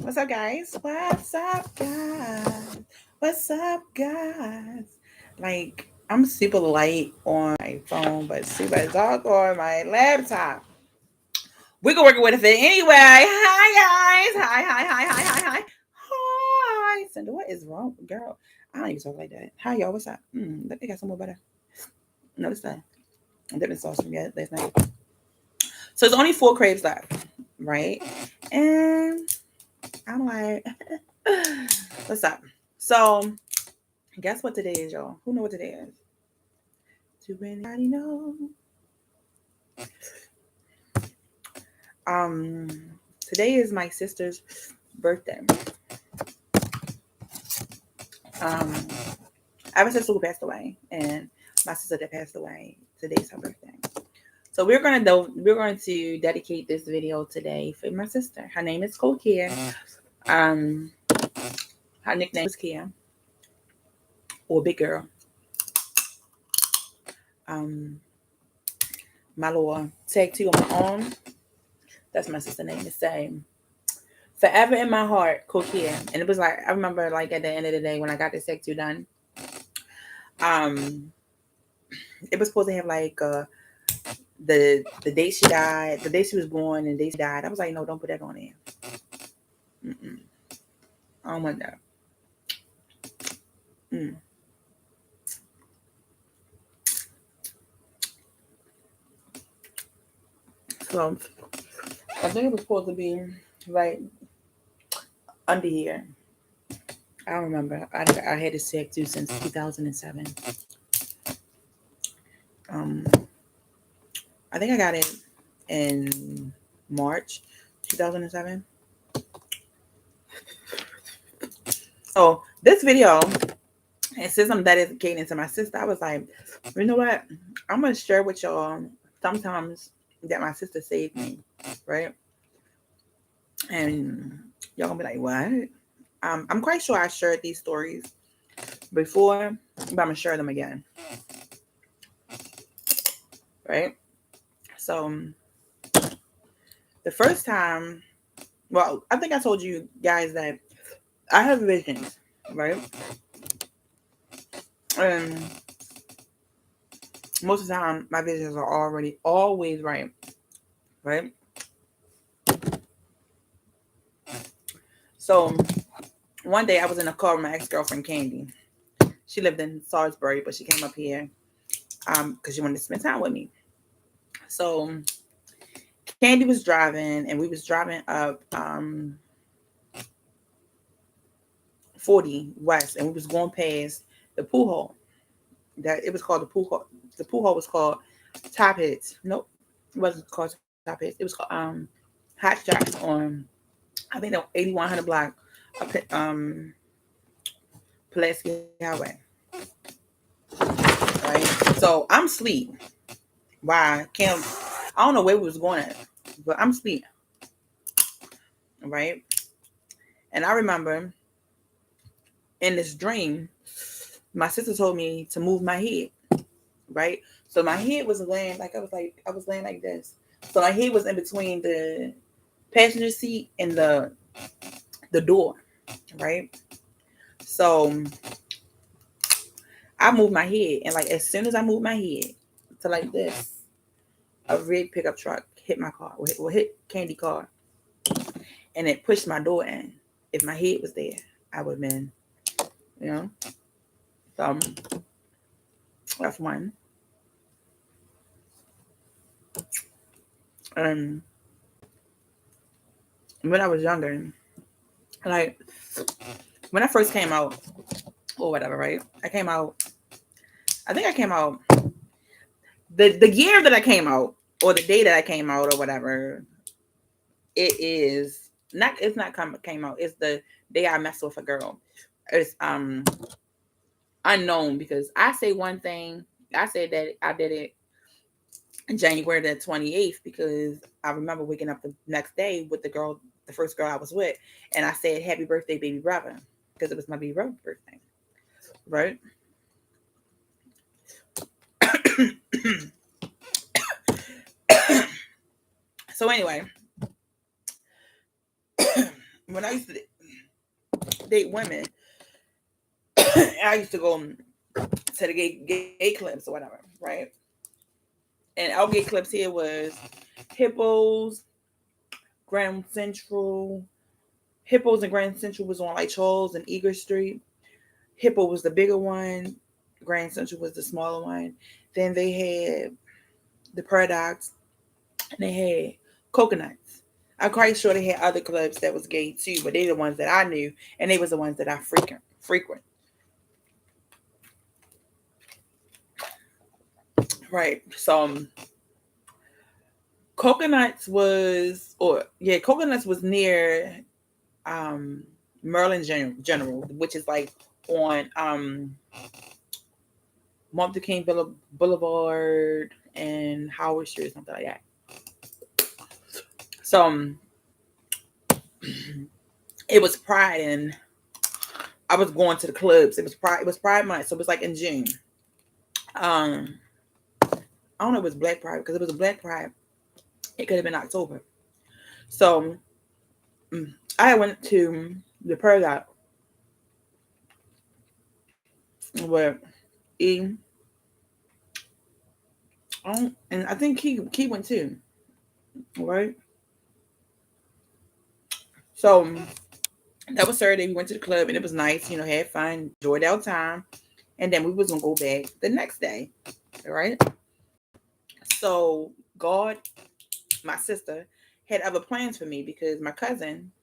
What's up, guys? What's up, guys? What's up, guys? Like, I'm super light on my phone, but super dark on my laptop. We can work it with it anyway. Hi, guys. Hi. Hi. Cindy, what is wrong, girl? I don't even talk like that. Hi, y'all. What's up? They got some more butter. Notice that. I didn't sauce from yet last night. So there's only 4 crepes left, right? And I'm like, what's up? So guess what today is, y'all? Who know what today is? Do anybody know? Um, Today is my sister's birthday. Um, I have a sister who passed away, and my sister that passed away. Today's her birthday. So we're going to dedicate this video today for my sister. Her name is Cokeya. Um, her nickname is Kia, or Big Girl. Um, my little tag two on my arm. That's my sister's name. The same. Forever in my heart, Cokeya. And it was like, I remember like at the end of the day when I got this tag two done, it was supposed to have like the day she died, the day she was born, and the day she died. I was like, no, don't put that on there. I don't want that. So I think it was supposed to be right under here. I don't remember. I had this tattoo since 2007. Um, I think I got it in March 2007. So this video, and since I'm dedicating to my sister, I was like, you know what? I'm gonna share with y'all sometimes that my sister saved me, right? And y'all gonna be like, what? I'm quite sure I shared these stories before, but I'm gonna share them again, right? So the first time, well, I think I told you guys that I have visions, right? And most of the time, my visions are always right, right? So one day I was in a car with my ex-girlfriend Candy. She lived in Salisbury, but she came up here because she wanted to spend time with me. So Candy was driving, and we was driving up 40 West, and we was going past the pool hall. That it was called the pool hall. The pool hall was called Top Hits. Nope, it wasn't called Top Hits. It was called Hot Shots on, I think, the 8100 block of Pulaski Highway. Right. So I'm asleep. Why? Can't. I don't know where we was going at, but I'm asleep. Right. And I remember in this dream, my sister told me to move my head. Right. So my head was laying I was laying like this. So my head was in between the passenger seat and the door. Right. So I moved my head, and like as soon as I moved my head to like this, a red pickup truck hit my car. Hit Candy car, and it pushed my door in. If my head was there, I would have been, you know. So that's one. Um, when I was younger, like when I first came out or whatever, right? I came out. I think I came out the year that I came out, or the day that I came out, or whatever. It is not. It's not came out. It's the day I messed with a girl. It's unknown because I say one thing. I said that I did it January the 28th because I remember waking up the next day with the first girl I was with, and I said, "Happy birthday, baby brother," because it was my baby brother's birthday, right? So anyway, when I used to date women, I used to go to the gay clubs or whatever, right? And our gay clubs here was Hippos, Grand Central. Hippos and Grand Central was on like Charles and Eager Street. Hippo was the bigger one. Grand Central was the smaller one. Then they had the Paradox, and they had Coconuts. I'm quite sure they had other clubs that was gay too, but they the ones that I knew, and they was the ones that I frequent. Right. So Coconuts was near Merlin General, which is like on Martin Luther King Boulevard and Howard Street or something like that. So it was Pride, and I was going to the clubs. It was Pride month, so it was like in June. I don't know if it was Black Pride, because it was a Black Pride. It could have been October. So I went to the Paradox where and I think he went too, right? So that was Saturday. We went to the club and it was nice, had fun, enjoyed our time, and then we was gonna go back the next day, right? So God, my sister, had other plans for me because my cousin,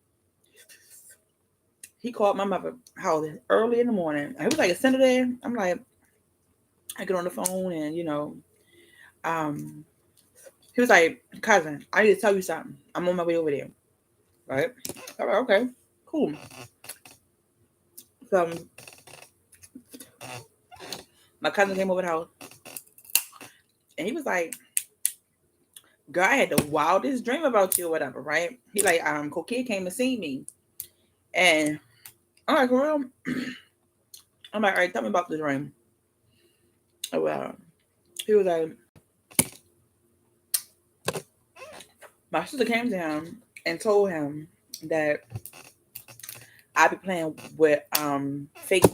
he called my mother house early in the morning. It was like a Saturday. I'm like, I get on the phone and he was like, cousin, I need to tell you something. I'm on my way over there. Right? I'm like, okay, cool. So my cousin came over the house and he was like, girl, I had the wildest dream about you or whatever, right? He like, Cokeya came to see me. And I'm like, for real? I'm like, all right, tell me about the dream. Well, he was like, my sister came to him and told him that I be playing with fake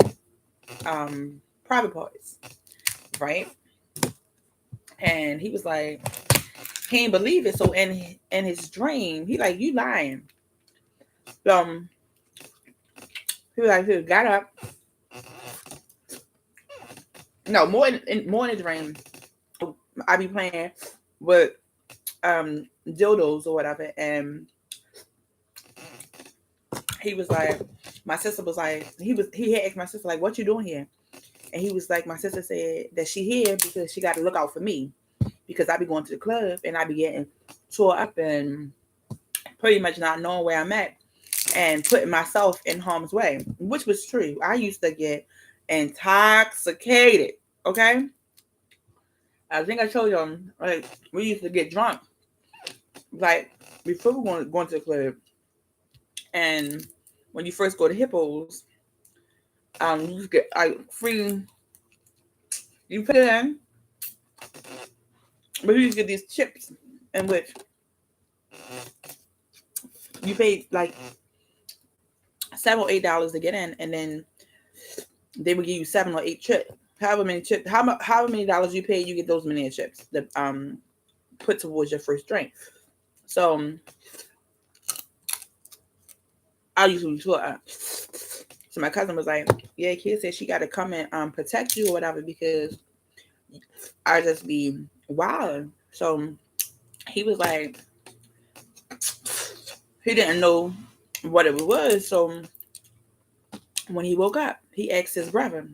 private parts, right? And he was like, he ain't believe it. So in his dream, he like, you lying. So he was like, he got up. No, more in the dream, I be playing with dildos or whatever, and he was like, my sister was like, he had asked my sister like, what you doing here? And he was like, my sister said that she here because she got to look out for me because I be going to the club and I be getting tore up and pretty much not knowing where I'm at and putting myself in harm's way, which was true. I used to get intoxicated. Okay, I think I told y'all, like, we used to get drunk, like, before we were going to the club. And when you first go to Hippos, you just get free. You put it in, but you just get these chips, in which you pay like $7 or $8 to get in, and then they would give you 7 or 8 chips. However many dollars you pay, you get those many chips that put towards your first drink. So I usually tore up. So my cousin was like, yeah, kid said she got to come and protect you or whatever because I just be wild. So he was like, he didn't know what it was. So when he woke up, he asked his brother,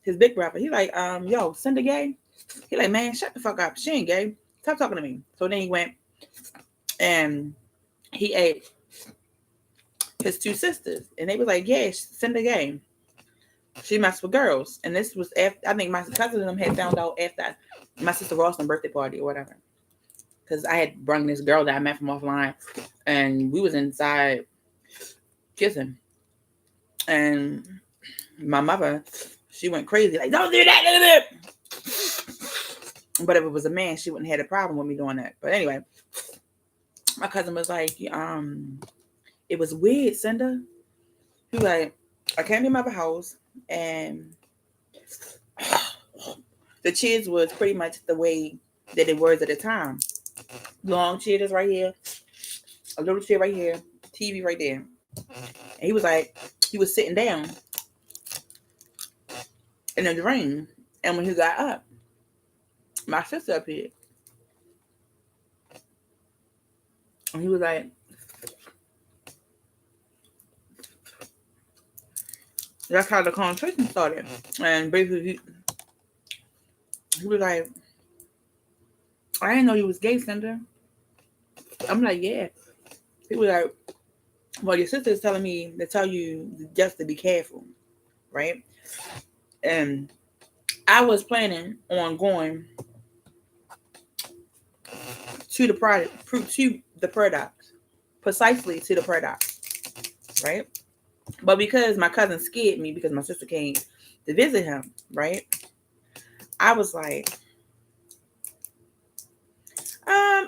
his big brother, he like, yo, Cinda gay? He like, man, shut the fuck up. She ain't gay. Stop talking to me. So then he went and he ate his 2 sisters. And they was like, yeah, Cinda gay. She messed with girls. And this was after, I think my cousin and them had found out after my sister Rawson's birthday party or whatever. Because I had brung this girl that I met from offline. And we was inside kissing. And my mother, she went crazy. Like, don't do that. But if it was a man, she wouldn't have had a problem with me doing that. But anyway, my cousin was like, It was weird, Cinder. He was like, I came to my house and the chairs was pretty much the way that it was at the time. Long chairs right here, a little chair right here, TV right there. And he was like, he was sitting down in the rain. And when he got up, my sister appeared. And he was like, that's how the conversation started. And basically, he was like, I didn't know you was gay, Cinder. I'm like, yeah. He was like, well, your sister is telling me to tell you just to be careful, right? And I was planning on going to the product, precisely to the product, right? But because my cousin scared me because my sister came to visit him, right? I was like,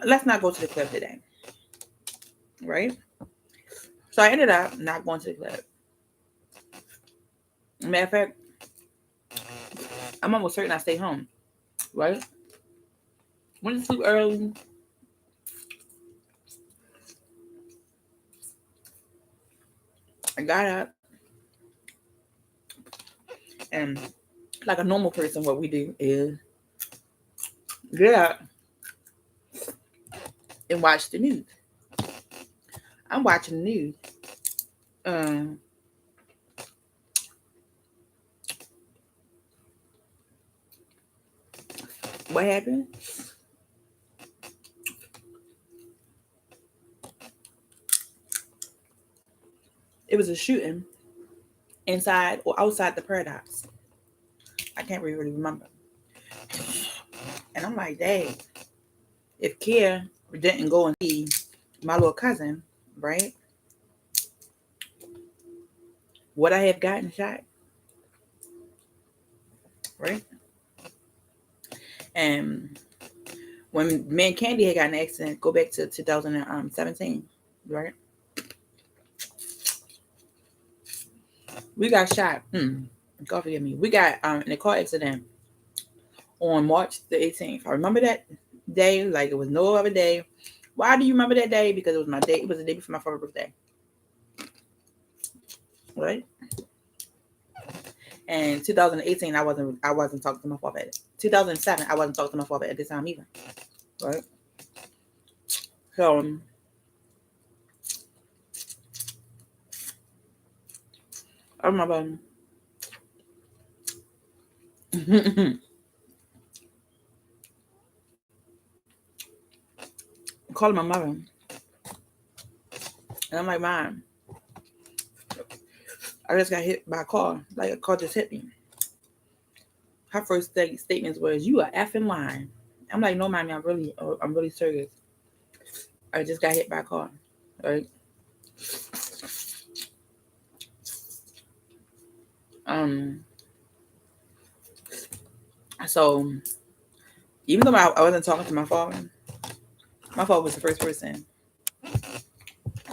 let's not go to the club today, right? So I ended up not going to the club. Matter of fact, I'm almost certain I stayed home, right? Went to sleep early. I got up, and like a normal person, what we do is get up and watch the news. I'm watching the news. Um, what happened? It was a shooting inside or outside the Paradox. I can't really remember. And I'm like, dang, if Kia didn't go and see my little cousin, right, would I have gotten shot? Right? And when me and Candy had got an accident, go back to 2017, right? We got shot. God forgive me. We got in a car accident on March the 18th. I remember that day like it was no other day. Why do you remember that day? Because it was my day. It was the day before my father's birthday. Right? And 2018, I wasn't talking to my father. 2007, I wasn't talking to my father at this time either. Right? So I remember calling my mother, and I'm like, Mom, I just got hit by a car. Like a car just hit me. Her first statements was, "You are effing lying." I'm like, "No, mommy, I'm really serious. I just got hit by a car." Right? Um. So even though I wasn't talking to my father was the first person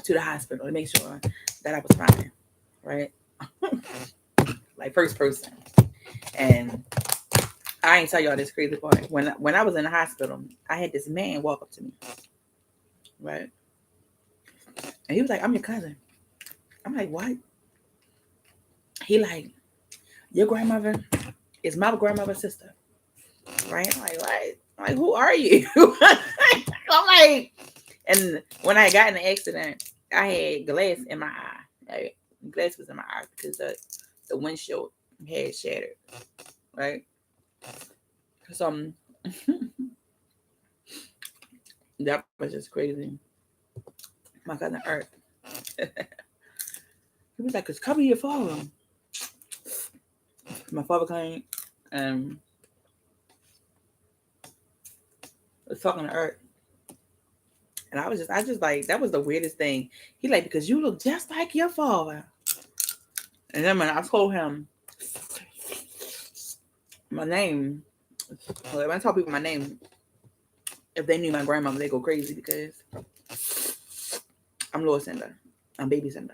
to the hospital to make sure that I was fine. Right? Like first person. And I ain't tell y'all this crazy part. When I was in the hospital, I had this man walk up to me. Right? And he was like, "I'm your cousin." I'm like, "What?" He like, "Your grandmother is my grandmother's sister." Right? I'm like, "What?" I'm like, "Who are you?" I'm like, and when I got in the accident, I had glass in my eye. Like, glass was in my eye because the windshield had shattered. Right? So that was just crazy. My cousin Earth. He was like, "Cause cover your father." My father came and was talking to Earth. And I just like, that was the weirdest thing. He like, "Because you look just like your father." And then when I told him my name, when I tell people my name, if they knew my grandmother, they go crazy because I'm Lord Cinder. I'm babysitting.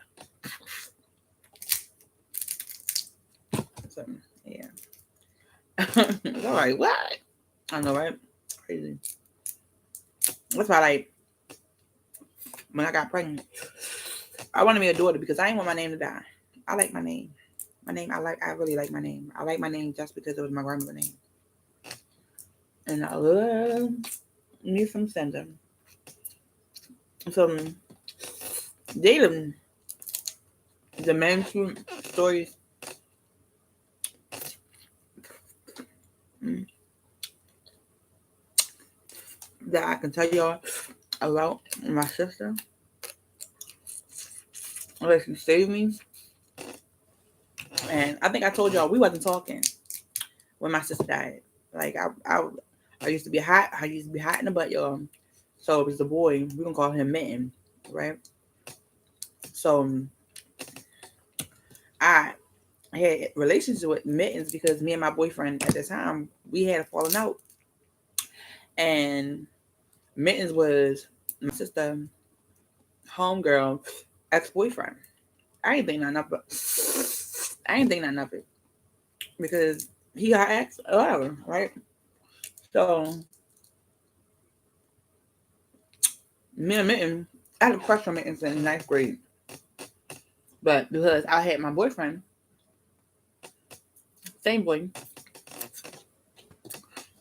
So yeah. All right, what? I know, right? Crazy. That's why, like, when I got pregnant, I wanted me a daughter because I didn't want my name to die. I like my name. My name, I really like my name. I like my name just because it was my grandmother's name. And I love me some Cinder. Some dating, the mainstream stories that I can tell y'all about my sister. Like, she saved me. And I think I told y'all we wasn't talking when my sister died. Like, I used to be hot. I used to be hot in the butt, y'all. So it was the boy. We gonna call him Mitten, right? So I had relations with Mittens because me and my boyfriend at the time, we had a falling out. And Mittens was my sister homegirl ex-boyfriend. I ain't think nothing of it. I ain't think nothing of it. Because he got ex or whatever, right? So me and Mitten, I had a crush on Mittens in ninth grade. But because I had my boyfriend, same boy,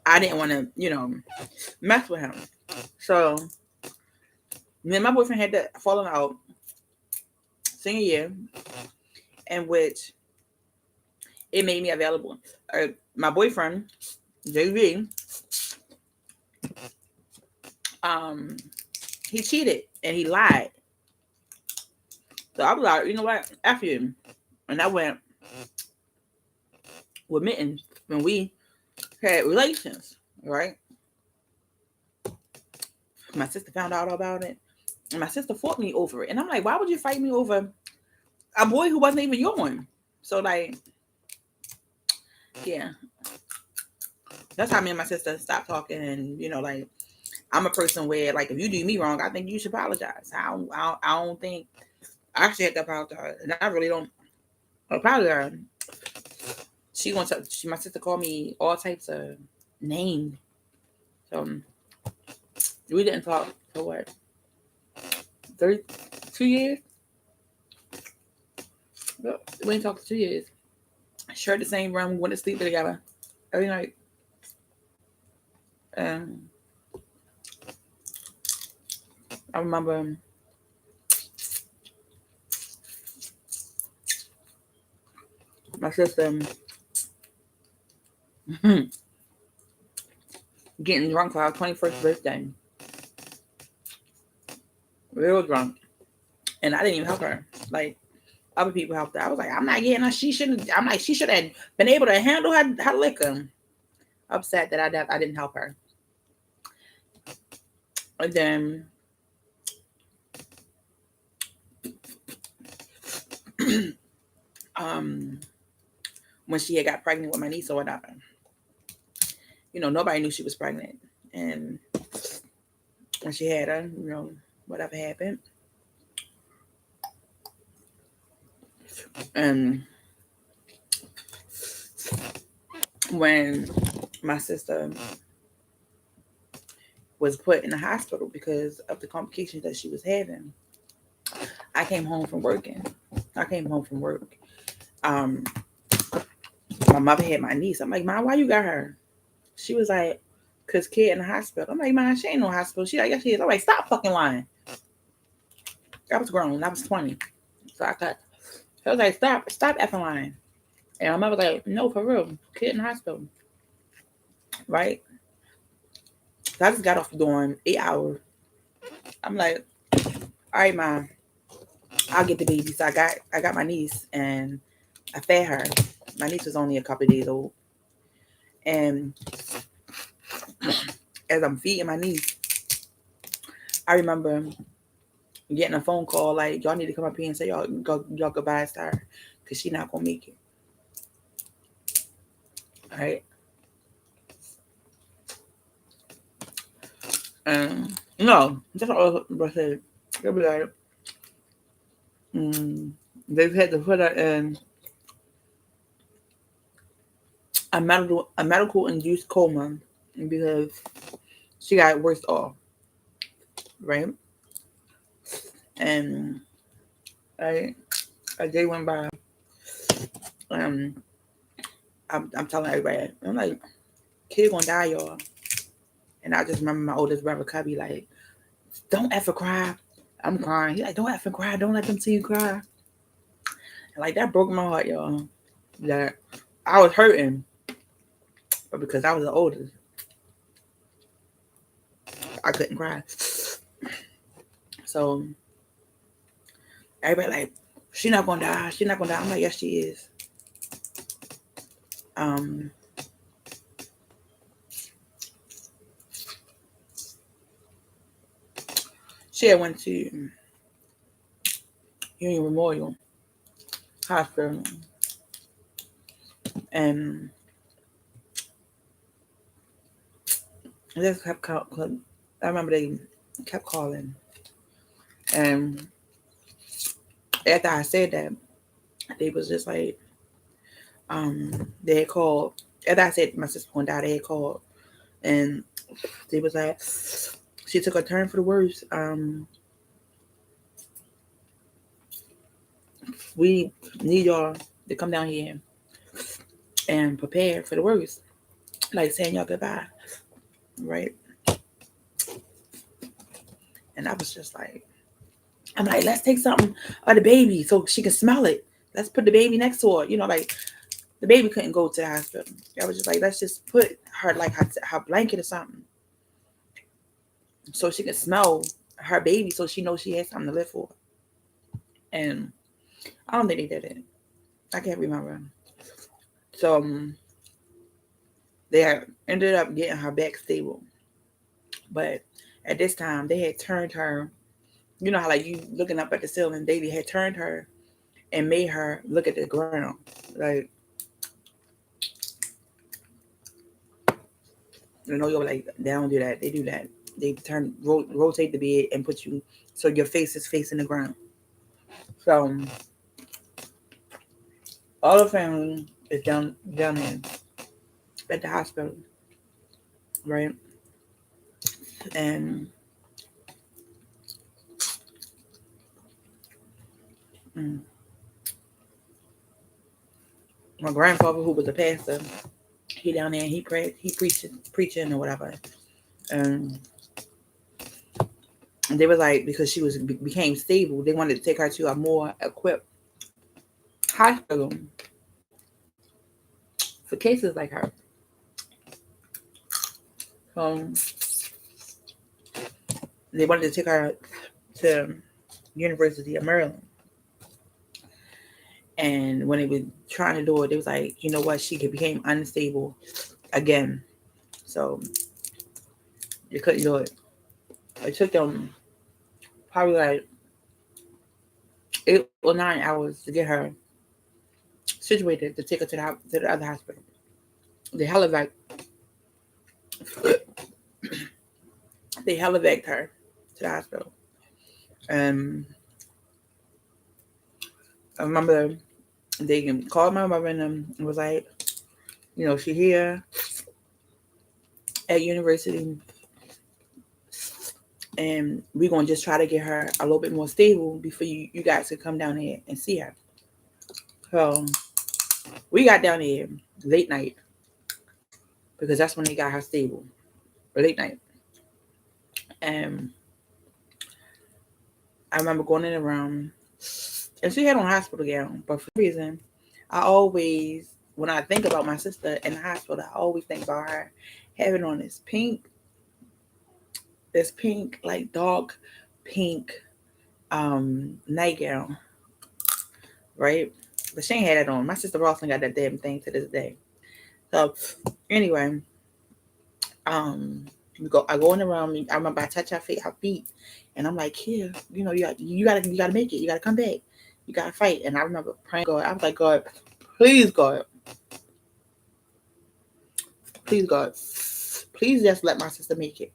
I didn't want to, mess with him. So me and my boyfriend had that falling out senior year, in which it made me available. My boyfriend, JV, he cheated and he lied. So I was like, you know what? F you. And I went with Mittens when we had relations, right? My sister found out about it. And my sister fought me over it. And I'm like, why would you fight me over a boy who wasn't even yours? So, like, yeah. That's how me and my sister stopped talking. And, like, I'm a person where, like, if you do me wrong, I think you should apologize. I don't think I actually had to apologize. And I really don't apologize. My sister called me all types of names. So, we didn't talk for what? 2 years? We didn't talk for 2 years. Shared the same room, went to sleep together every night. I remember my sister getting drunk for our 21st birthday. Real drunk. And I didn't even help her. Like, other people helped her. I was like, I'm not getting her. She should have been able to handle her liquor. Upset that I didn't help her. And then when she had got pregnant with my niece or whatever, nobody knew she was pregnant. And when she had her, whatever happened. And when my sister was put in the hospital because of the complications that she was having, I came home from work. My mother had my niece. I'm like, Mom, why you got her? She was like, cause kid in the hospital. I'm like, Mom, she ain't no hospital. She like, yes, she is. I'm like, stop fucking lying. I was grown. I was 20. So I cut. I was like, stop effing lying. And my mother was like, no, for real. Kid in the hospital. Right? So I just got off doing 8 hours. I'm like, all right, Mom, I'll get the baby. So I got my niece and I fed her. My niece was only a couple of days old. And as I'm feeding my niece, I remember getting a phone call like, y'all need to come up here and say y'all goodbyes to her because she's not gonna make it. All right. No, that's all I said. They'll be like, They've had to put her in a medical induced coma because she got worse off, right? And a day went by. Um, I'm telling everybody, I'm like, kid gonna die, y'all. And I just remember my oldest brother Cubby like, don't ever cry. I'm crying. He like, don't ever cry. Don't let them see you cry. And like that broke my heart, y'all. That I was hurting, but because I was the oldest, I couldn't cry. So everybody like, she not gonna die. She not gonna die. I'm like, yes, she is. Um, she had went to Union Memorial Hospital, and they kept calling. I remember they kept calling, and after I said that, they was just like, they had called. After I said my sister gonna die, they had called, and they was like, she took a turn for the worse. We need y'all to come down here and prepare for the worst, like saying y'all goodbye, right? And I was just like, I'm like, let's take something of the baby so she can smell it. Let's put the baby next to her. Like the baby couldn't go to the hospital. I was just like, let's just put her like her blanket or something so she can smell her baby so she knows she has something to live for. And I don't think they did it. I can't remember. So they had ended up getting her back stable. But at this time, they had turned her, you know how like you looking up at the ceiling, they had turned her and made her look at the ground. Like, you're like, they don't do that. They do that. They rotate the bed and put you so your face is facing the ground. So all the family is down there at the hospital, right? And mm, my grandfather, who was a pastor, he down there, he prayed, he preaching or whatever. And they were like, because she became stable, they wanted to take her to a more equipped hospital for cases like her. They wanted to take her to University of Maryland. And when they were trying to do it, they was like, you know what, she became unstable again. So they couldn't do it. It took them probably like 8 or 9 hours to get her situated to take her to the other hospital. They helivaced her to the hospital. And I remember they called my mother and was like, she here at university, and we're going to just try to get her a little bit more stable before you guys could come down here and see her. So we got down here late night because that's when they got her stable, late night. And I remember going in the room, and she had on a hospital gown, but for some reason, I always, when I think about my sister in the hospital, I always think about her having on this pink, like dark pink nightgown, right? But she ain't had it on. My sister Rosalind got that damn thing to this day. So anyway, I go in the room. I remember I touch her feet, and I'm like, here, you gotta make it. You gotta come back. You gotta fight. And I remember praying God. I was like, God, please, God, please just let my sister make it.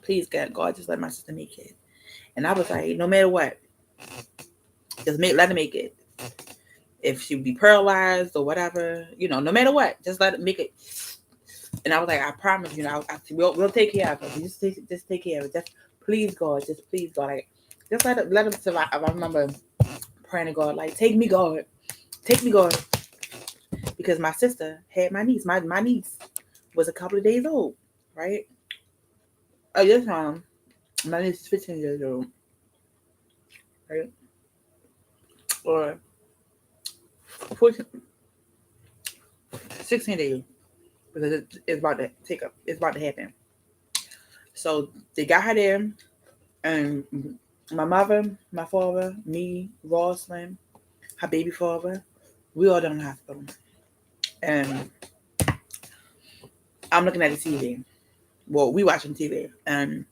Please, God, just let my sister make it. And I was like, no matter what, Just let it make it. If she be paralyzed or whatever, no matter what, just let it make it. And I was like, I promise, we'll take care of it. Just take care of it. Just please, God, like, just let him survive. I remember praying to God, like, take me, God, because my sister had my niece. My niece was a couple of days old, right? At this time, my niece is 15 years old, right? Or 14, 16 days, because it's about to it's about to happen. So they got her there, and my mother, my father, me, Rosalind, her baby father, we all down in the hospital. And I'm looking at the TV. Well, we watching TV. And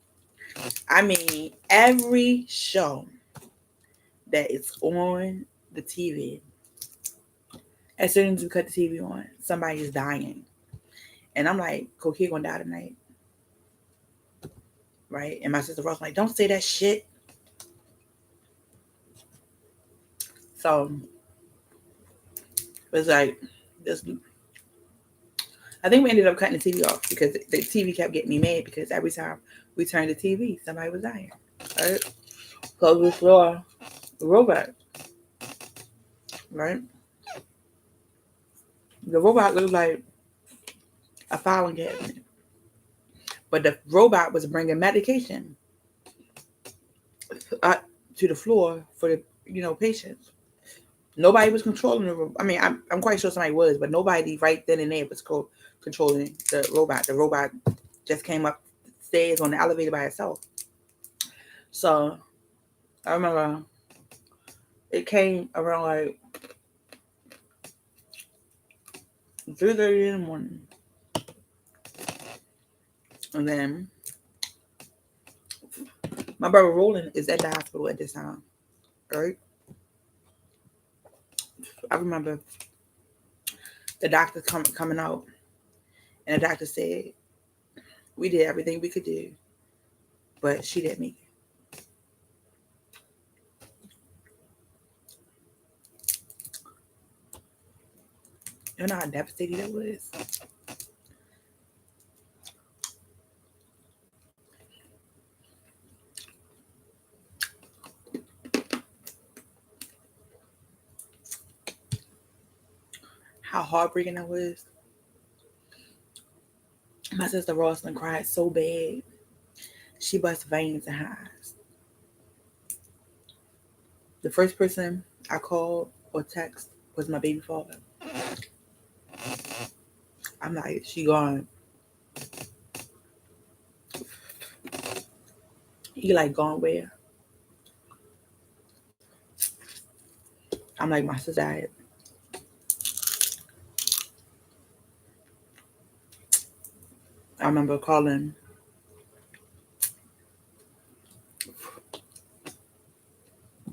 I mean, every show that is on the TV, as soon as we cut the TV on, somebody is dying. And I'm like, Cokeya gonna die tonight. Right? And my sister Rose like, don't say that shit. So it was like this. I think we ended up cutting the TV off because the TV kept getting me mad, because every time we turned the TV, somebody was dying. Right? So we saw the robot. Right? The robot looked like a filing cabinet. But the robot was bringing medication up to the floor for the patients. Nobody was controlling the robot. I mean, I'm quite sure somebody was, but nobody right then and there was controlling the robot. The robot just came up the stairs on the elevator by itself. So I remember it came around like 3:30 in the morning, and then my brother Roland is at the hospital at this time, right? I remember the doctor coming out, and the doctor said, we did everything we could do, but she didn't make it. You know how devastating that was? How heartbreaking that was. My sister Rosalind cried so bad. She bust veins in her eyes. The first person I called or text was my baby father. I'm like, she gone. He like, gone where? I'm like, my sister died. I remember calling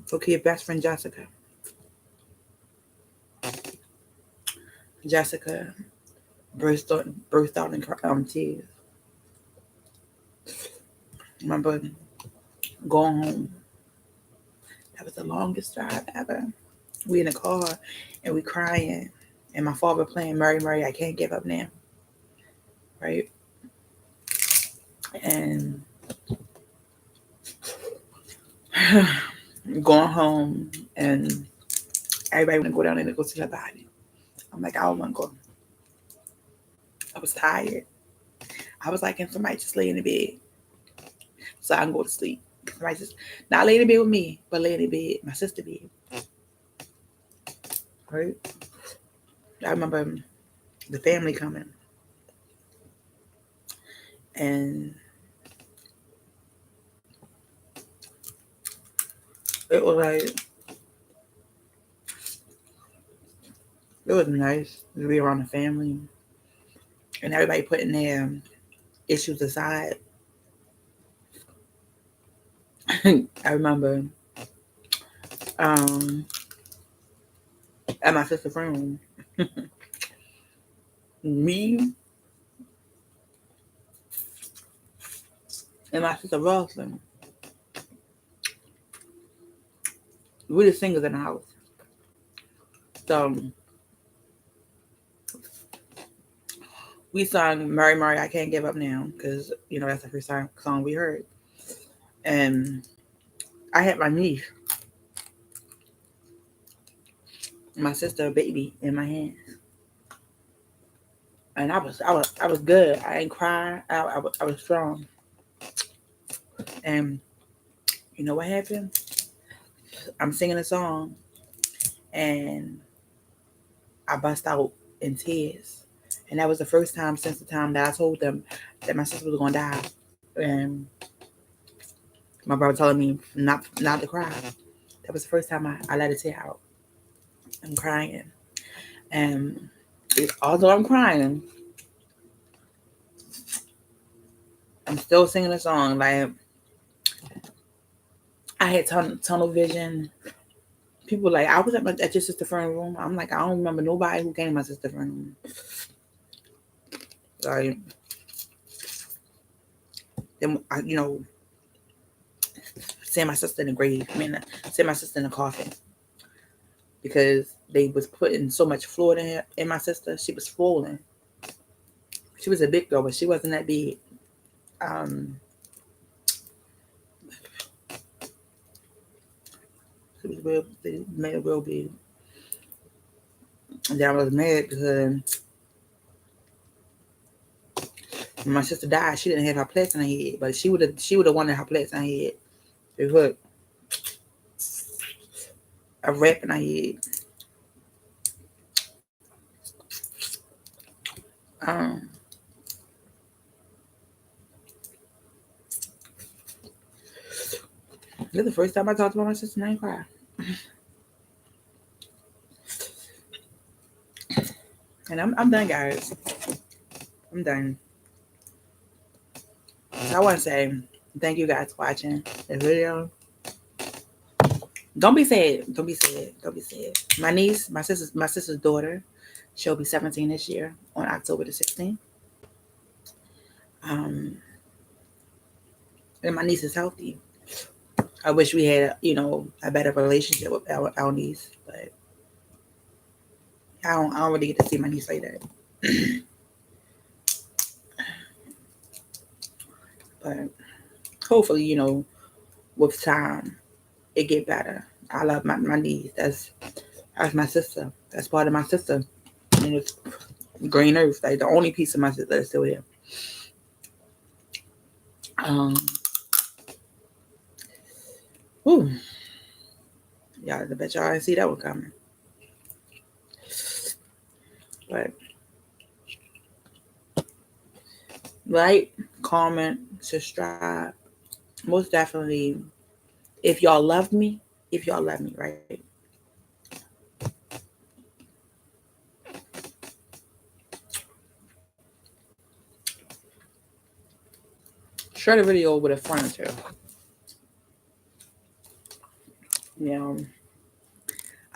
Cokeya's best friend Jessica. Jessica burst out in tears. I remember going home. That was the longest drive ever. We in the car and we crying, and my father playing Mary Mary, I Can't Give Up Now. Right? And going home, and everybody want to go down there and go see her body. I'm like, I don't want to go. I was tired. I was like, can somebody just lay in the bed so I can go to sleep? Somebody just not lay in the bed with me, but lay in the bed, my sister bed. Right? I remember the family coming, and it was like, it was nice to be around the family and everybody putting their issues aside. I remember at my sister's room, me and my sister Rosalind we're the singers in the house. So we sung Mary Mary, I Can't Give Up Now, because, that's the first song we heard. And I had my niece, my sister, a baby in my hands. And I was good. I ain't crying. I was strong. And you know what happened? I'm singing a song, and I bust out in tears. And that was the first time since the time that I told them that my sister was gonna die. And my brother telling me not to cry. That was the first time I let a tear out. I'm crying. And although I'm crying, I'm still singing a song. Like, I had tunnel vision. People like, I was at your sister's friend room. I'm like, I don't remember nobody who came to my sister's friend room. Like, then seeing my sister in the grave. I mean, seeing my sister in the coffin, because they was putting so much fluid in my sister. She was swollen. She was a big girl, but she wasn't that big. She was real. They made her real big. And then I was mad because when my sister died, she didn't have her plates in her head, but she would have wanted her plates in her head. They put a wrap in her head. Um, this is the first time I talked about my sister and I ain't cry. And I'm done, guys. I'm done. So I want to say thank you guys for watching the video. Don't be sad. Don't be sad. Don't be sad. My niece, my sister's daughter, she'll be 17 this year on October the 16th. And my niece is healthy. I wish we had, a better relationship with our niece, but I don't really get to see my niece like that. But hopefully, with time, it get better. I love my niece. That's my sister. That's part of my sister. And it's green earth, like the only piece of my sister that's still here. Whew. Y'all, I bet y'all didn't see that one coming. But like, comment, subscribe. Most definitely, if y'all love me, right? Share the video with a friend too.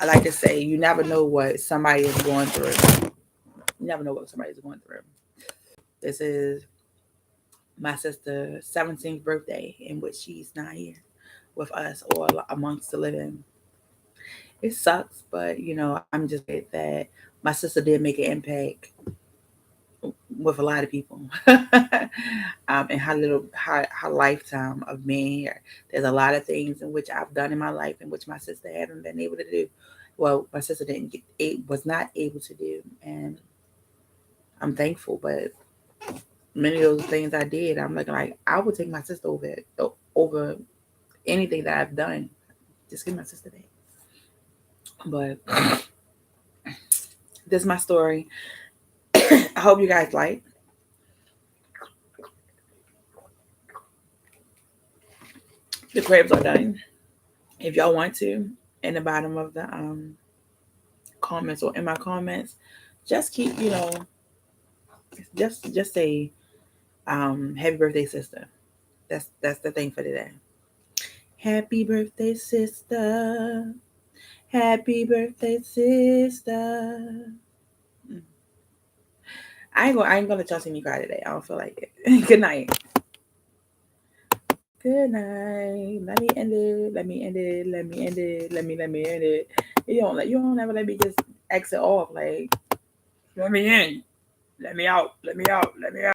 I like to say, you never know what somebody is going through. You never know what somebody's going through. This is my sister's 17th birthday, in which she's not here with us or amongst the living. It sucks, but I'm just glad that my sister did make an impact with a lot of people. And her lifetime of being here. There's a lot of things in which I've done in my life in which my sister hasn't been able to do. Well, my sister was not able to do, and I'm thankful. But many of those things I did, I'm looking like I would take my sister over anything that I've done. Just give my sister that. But this is my story. I hope you guys like. The crabs are done. If y'all want to, in the bottom of the comments or in my comments, just keep just say happy birthday, sister. That's the thing for today. Happy birthday, sister. Happy birthday, sister. I ain't gonna let y'all see me cry today. I don't feel like it. Good night. Good night. Let me end it. Let me end it. Let me end it. Let me end it. You don't ever let me just exit off. Like, let me in. Let me out. Let me out. Let me out.